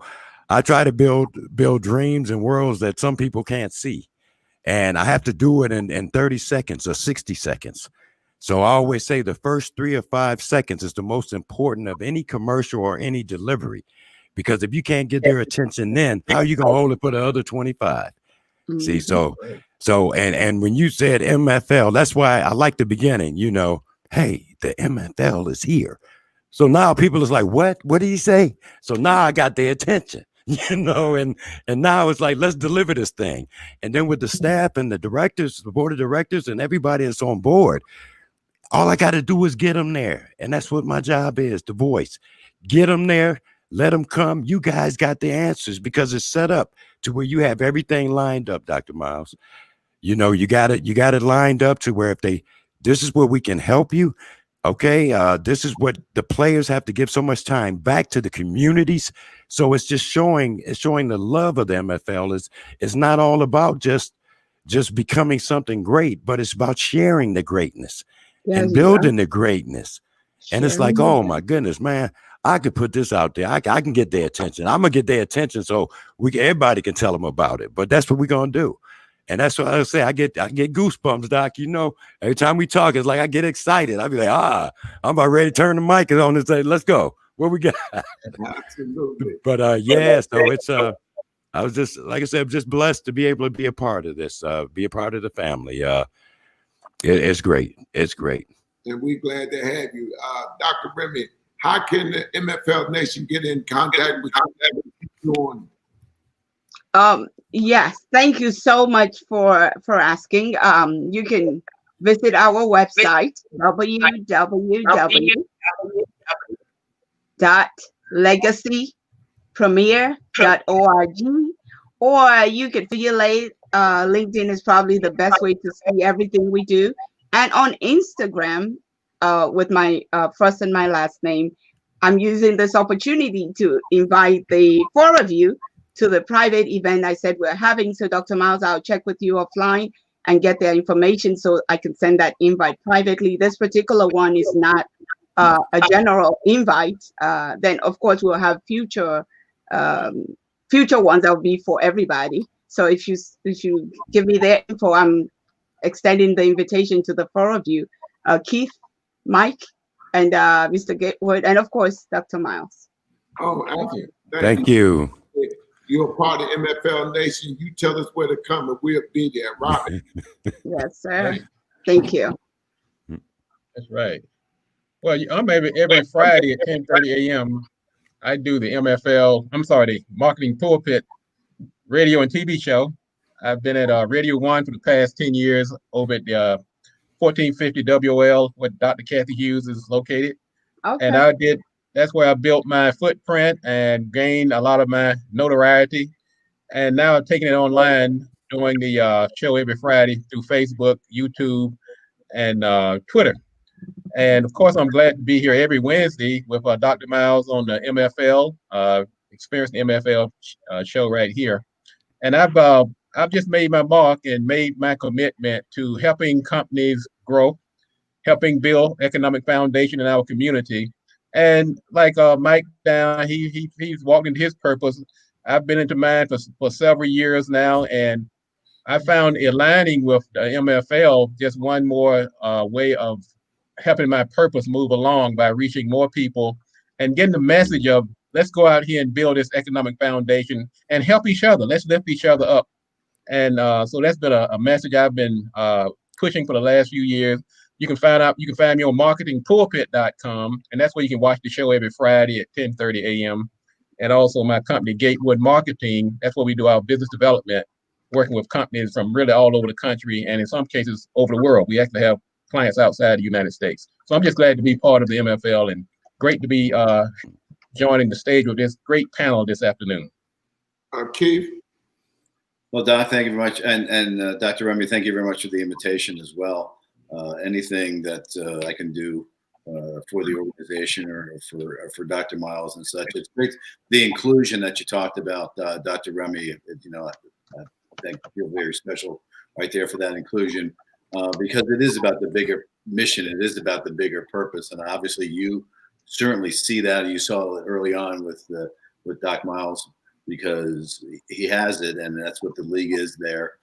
I try to build dreams and worlds that some people can't see. And I have to do it in 30 seconds or 60 seconds. So I always say the first 3 or 5 seconds is the most important of any commercial or any delivery. Because if you can't get their attention then, how are you going to hold it for the other 25? See, so and when you said MFL, that's why I like the beginning, hey, the MFL is here. So now people is like, what did he say? So now I got their attention. And now it's like, let's deliver this thing. And then with the staff and the directors, the board of directors and everybody that's on board, all I got to do is get them there. And that's what my job is, the voice. Get them there, let them come. You guys got the answers because it's set up to where you have everything lined up, Dr. Myles. You got it lined up to where this is where we can help you. Okay, this is what the players have to give so much time back to the communities. So it's just showing the love of the MFL. It's not all about just becoming something great, but it's about sharing the greatness and building the greatness. And it's like, oh my goodness, man, I could put this out there. I can get their attention. I'm gonna get their attention so everybody can tell them about it. But that's what we're gonna do. And that's what I say. I get goosebumps, Doc. Every time we talk, it's like I get excited. I'll be like, I'm about ready to turn the mic on and say, let's go. What we got? Absolutely. But so it's I was just, like I said, I'm just blessed to be able to be a part of this, be a part of the family. It's great. It's great. And we're glad to have you. Dr. Remi, how can the MFL Nation get in contact with you? Yes, thank you so much for asking. You can visit our website, www.legacypremier.org, or you could affiliate. LinkedIn is probably the best way to see everything we do. And on Instagram, with my first and my last name, I'm using this opportunity to invite the 4 of you to the private event I said we're having. So Dr. Myles, I'll check with you offline and get their information so I can send that invite privately. This particular one is not a general invite. Then of course we'll have future ones that will be for everybody. So if you give me their info, I'm extending the invitation to the 4 of you, Keith, Mike, and Mr. Gatewood, and of course Dr. Myles. Oh, thank you. You're a part of MFL Nation. You tell us where to come and we'll be there, Robert. Yes, sir. Thank you. That's right. Well, I'm every Friday at 10:30 a.m. I do the the Marketing Pulpit radio and TV show. I've been at Radio One for the past 10 years over at the 1450 WOL, where Dr. Kathy Hughes is located. And Okay. that's where I built my footprint and gained a lot of my notoriety. And now I'm taking it online, doing the show every Friday through Facebook, YouTube, and Twitter. And of course, I'm glad to be here every Wednesday with Dr. Myles on the MFL, Experience the MFL show right here. And I've just made my mark and made my commitment to helping companies grow, helping build economic foundation in our community. And like Mike down, he's walked into his purpose. I've been into mine for several years now, and I found aligning with the MFL just one more way of helping my purpose move along by reaching more people and getting the message of let's go out here and build this economic foundation and help each other. Let's lift each other up. And so that's been a message I've been pushing for the last few years. You can find me on marketingpulpit.com, and that's where you can watch the show every Friday at 10:30 a.m. And also my company, Gatewood Marketing, that's where we do our business development, working with companies from really all over the country and in some cases over the world. We actually have clients outside the United States. So I'm just glad to be part of the MFL and great to be joining the stage with this great panel this afternoon. Keith? Well, Doc, thank you very much. And Dr. Remi, thank you very much for the invitation as well. Anything that I can do for the organization or for Dr. Myles and such. It's great. The inclusion that you talked about, Dr. Remi, I feel very special right there for that inclusion because it is about the bigger mission. It is about the bigger purpose. And obviously you certainly see that. You saw it early on with Doc Myles because he has it, and that's what the league is there,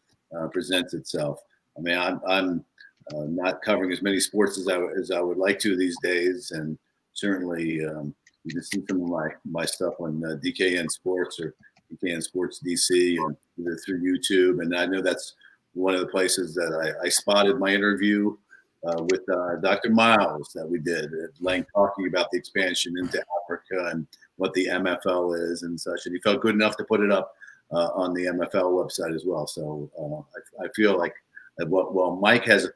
presents itself. I mean, I'm not covering as many sports as I would like to these days, and certainly you can see some of my stuff on DKN Sports or DKN Sports DC, and either through YouTube. And I know that's one of the places that I spotted my interview with Dr. Myles that we did at length, talking about the expansion into Africa and what the MFL is and such. And he felt good enough to put it up on the MFL website as well. So I feel like while Mike is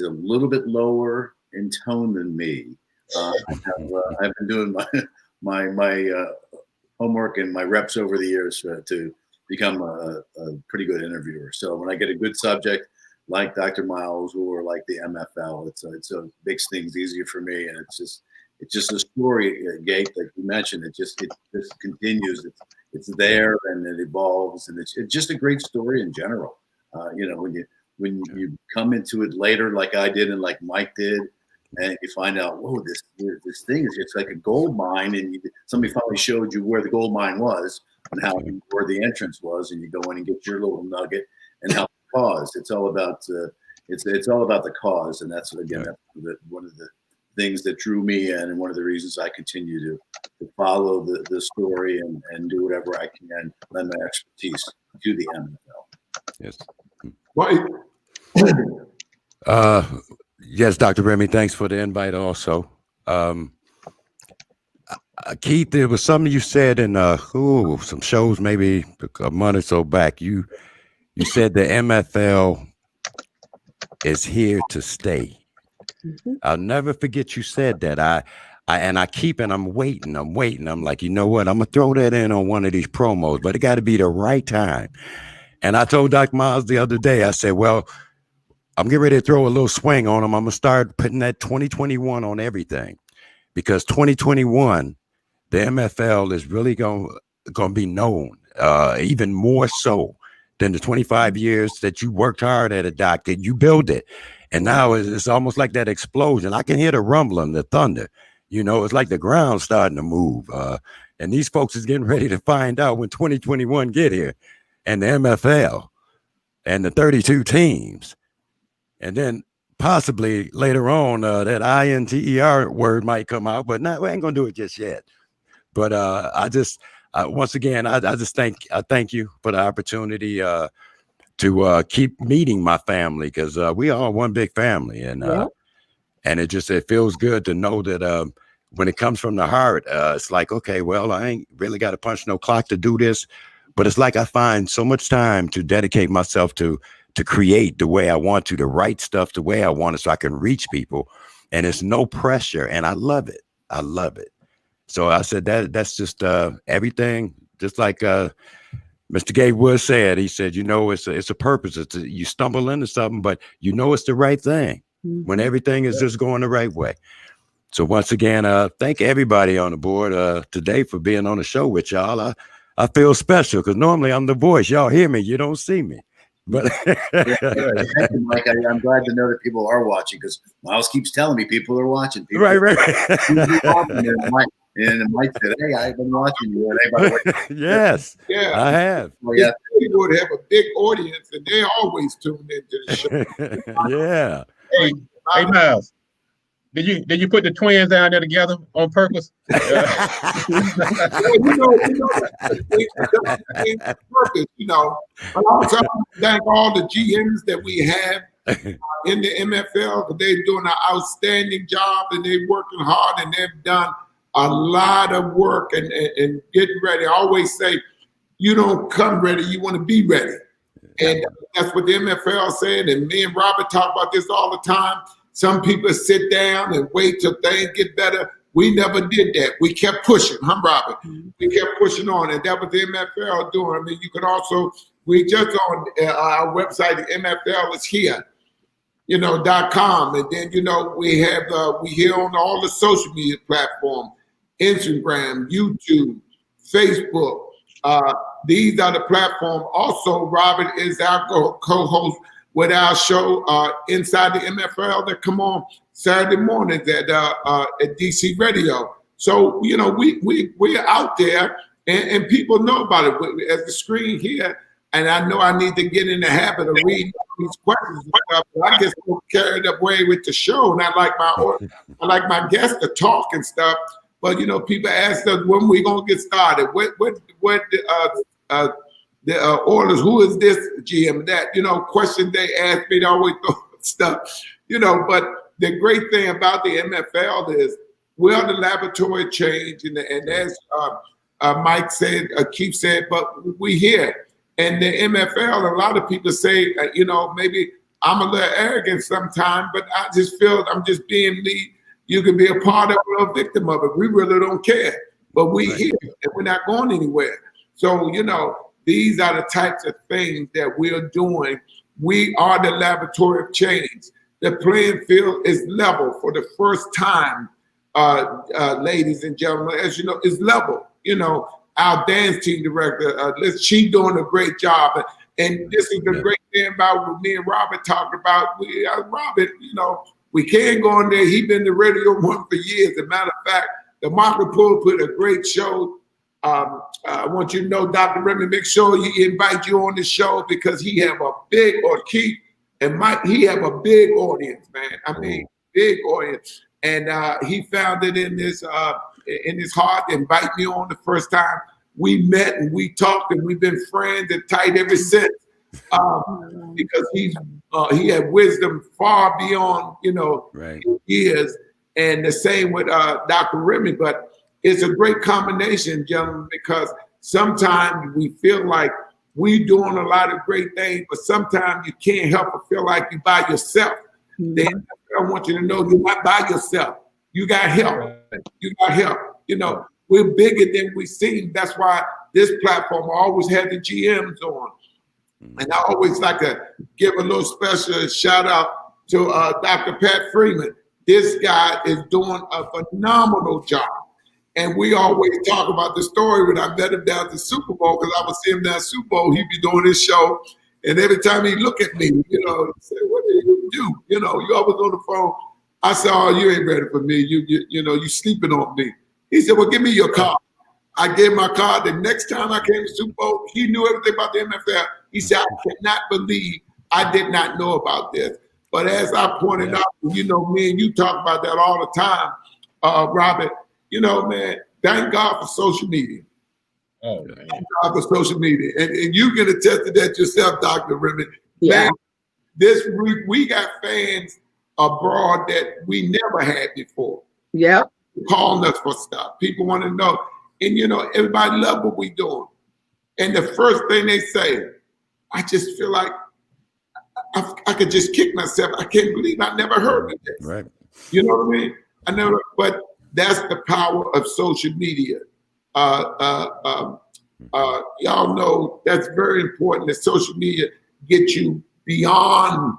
a little bit lower in tone than me, I've been doing my homework and my reps over the years to become a pretty good interviewer. So when I get a good subject like Dr. Myles or like the MFL, it makes things easier for me. And it's just a story, Gate, like you mentioned. It just continues. It's there and it evolves, and it's just a great story in general. When you come into it later, like I did and like Mike did, and you find out, whoa, this thing is just like a gold mine, and somebody finally showed you where the gold mine was and where the entrance was, and you go in and get your little nugget and help the cause. It's all about it's all about the cause, and that's again one of the things that drew me in, and one of the reasons I continue to follow the story and do whatever I can, lend my expertise to the MFL. Yes. Right. Yes, Dr. Remi, thanks for the invite also. Keith, there was something you said in some shows maybe a month or so back. You said the MFL is here to stay. Mm-hmm. I'll never forget you said that. I'm waiting. I'm like, you know what? I'm gonna throw that in on one of these promos, but it got to be the right time. And I told Dr. Myles the other day, I said, well, I'm getting ready to throw a little swing on him. I'm gonna start putting that 2021 on everything, because 2021, the MFL is really gonna be known even more so than the 25 years that you worked hard at it, Doc, that you built it. And now it's almost like that explosion. I can hear the rumbling, the thunder. It's like the ground starting to move. And these folks is getting ready to find out when 2021 get here, and the MFL and the 32 teams. And then possibly later on that INTER word might come out, but we ain't gonna do it just yet. But once again, I thank you for the opportunity to keep meeting my family, because we are one big family, and And it feels good to know that when it comes from the heart, it's like, okay, well, I ain't really got to punch no clock to do this, but it's like I find so much time to dedicate myself to create the way I want to write stuff the way I want it, so I can reach people, and it's no pressure, and I love it. I love it. So I said that's just everything, just like Mr. Gatewood said. He said, it's a purpose. You stumble into something, but it's the right thing when everything is just going the right way. So once again, thank everybody on the board today for being on the show with y'all. I feel special because normally I'm the voice. Y'all hear me, you don't see me. But Mike, I'm glad to know that people are watching, because Myles keeps telling me people are watching. Right. And Mike said, "Hey, I've been watching you." Yes, yeah, I have. Well, yeah, we would have a big audience, and they always tune into the show. Yeah. Hey, Myles, did you put the twins down there together on purpose? Purpose, But I also thank all the GMs that we have in the MFL, because they're doing an outstanding job, and they're working hard, and they've done a lot of work and getting ready. I always say, you don't come ready, you want to be ready. And that's what the MFL said, and me and Robert talk about this all the time. Some people sit down and wait till things get better. We never did that. We kept pushing, Robert? We kept pushing on, and that was the MFL doing. I mean, you could also, we just on our website, the MFL is here, .com. And then, we have, we here on all the social media platforms, Instagram, YouTube, Facebook. These are the platforms. Also, Robert is our co-host with our show Inside the MFL that come on Saturday mornings at DC Radio. So, we're out there, and people know about it. As the screen here, and I know I need to get in the habit of reading these questions and stuff, but I get so carried away with the show, and I like my guests to talk and stuff. But people ask us when we gonna get started. What the orders? Who is this GM? That question they ask me. They always throw stuff. But the great thing about the MFL is we are the laboratory of change, and as Mike said, Keith said, but we here. And the MFL, a lot of people say, maybe I'm a little arrogant sometimes, but I just feel I'm just being me. You can be a part of it or a victim of it. We really don't care. But we here, and we're not going anywhere. So, these are the types of things that we're doing. We are the laboratory of change. The playing field is level for the first time, ladies and gentlemen. As you know, it's level. Our dance team director, she's doing a great job. And this is the great thing about what me and Robert talked about. Robert, we can't go on there. He's been the radio one for years. As a matter of fact, the Market Pulpit, a great show. I want you to know, Dr. Remi, make sure he invite you on the show, because he have a big, or Keith and Mike, he have a big audience, man. I mean, big audience. And he found it in his heart to invite me on the first time. We met and we talked, and we've been friends and tight ever since. Because he had wisdom far beyond, years. And the same with Dr. Remi. But it's a great combination, gentlemen, because sometimes we feel like we're doing a lot of great things, but sometimes you can't help but feel like you're by yourself. Then I want you to know you're not by yourself. You got help. You got help. We're bigger than we seem. That's why this platform always had the GMs on. And I always like to give a little special shout out to Dr. Pat Freeman. This guy is doing a phenomenal job. And we always talk about the story when I met him down at the Super Bowl, because I would see him down at the Super Bowl, he'd be doing his show. And every time he look at me, he said, "What do you do? You always on the phone." I said, "Oh, you ain't ready for me. You sleeping on me." He said, "Well, give me your card." I gave my card. The next time I came to Super Bowl, he knew everything about the MFL. He said, "I cannot believe I did not know about this." But as I pointed out, me and you talk about that all the time, Robert, man, thank God for social media. Oh, man. Thank God for social media. And you can attest to that yourself, Dr. Remi. Yeah. Man, this week we got fans abroad that we never had before. Yeah. Calling us for stuff. People want to know. And, you know, everybody love what we doing. And the first thing they say, I just feel like I could just kick myself. I can't believe I never heard of this. Right. You know what I mean? I never, but that's the power of social media. Y'all know that's very important that social media get you beyond,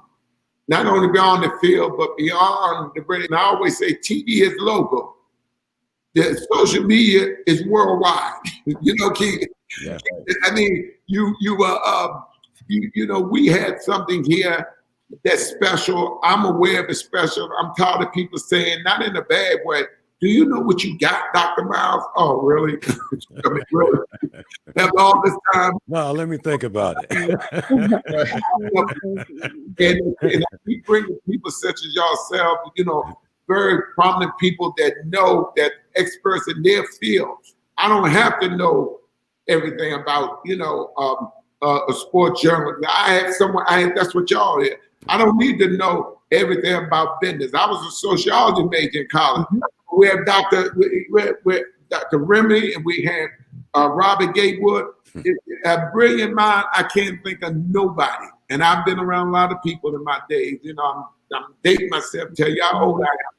not only beyond the field, but beyond the brand. And I always say TV is local. The social media is worldwide. You know, Keith. Yeah. I mean, you know, we had something here that's special. I'm aware of it special. I'm tired of people saying, not in a bad way, do you know what you got, Dr. Myles? Oh, really? I mean, really? After all this time? No, let me think about it. and I keep bringing people such as yourself, you know, very prominent people that know, that experts in their field. I don't have to know everything about, you know, a sports journalist. That's what y'all is. I don't need to know everything about business. I was a sociology major in college. We have Dr. Remi, and we had Robert Gatewood. A brilliant mind. I can't think of nobody. And I've been around a lot of people in my days. You know, I'm dating myself, tell you how old I am.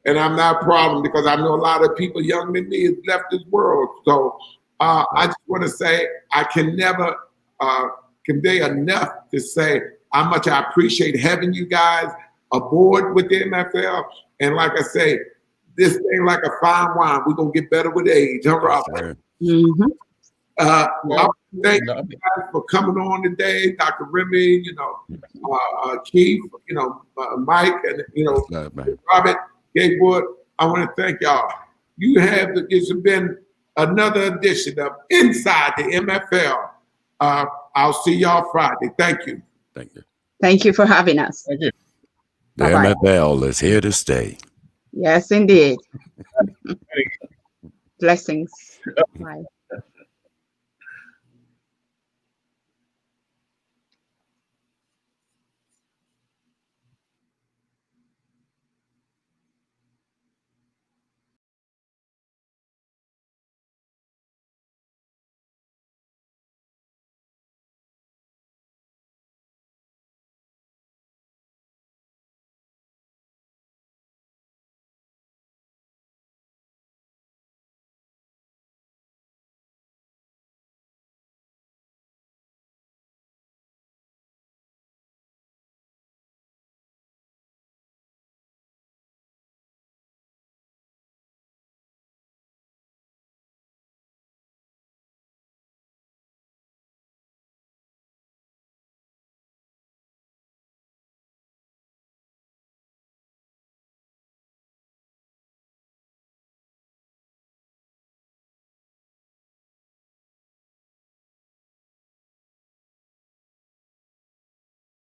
And I'm not proud of them because I know a lot of people younger than me have left this world. So I just want to say I can never convey enough to say how much I appreciate having you guys aboard with the MFL. And like I say, this thing like a fine wine. We're going to get better with age. Huh, Robert? Mm-hmm. Thank you guys for coming on today. Dr. Remi, you know, Keith, you know, Mike, and, you know, Robert Gatewood. I want to thank y'all. It's been another edition of Inside the MFL. I'll see y'all Friday. Thank you. Thank you. Thank you for having us. Thank you. The Bye-bye. MFL is here to stay. Yes, indeed. Blessings. Bye.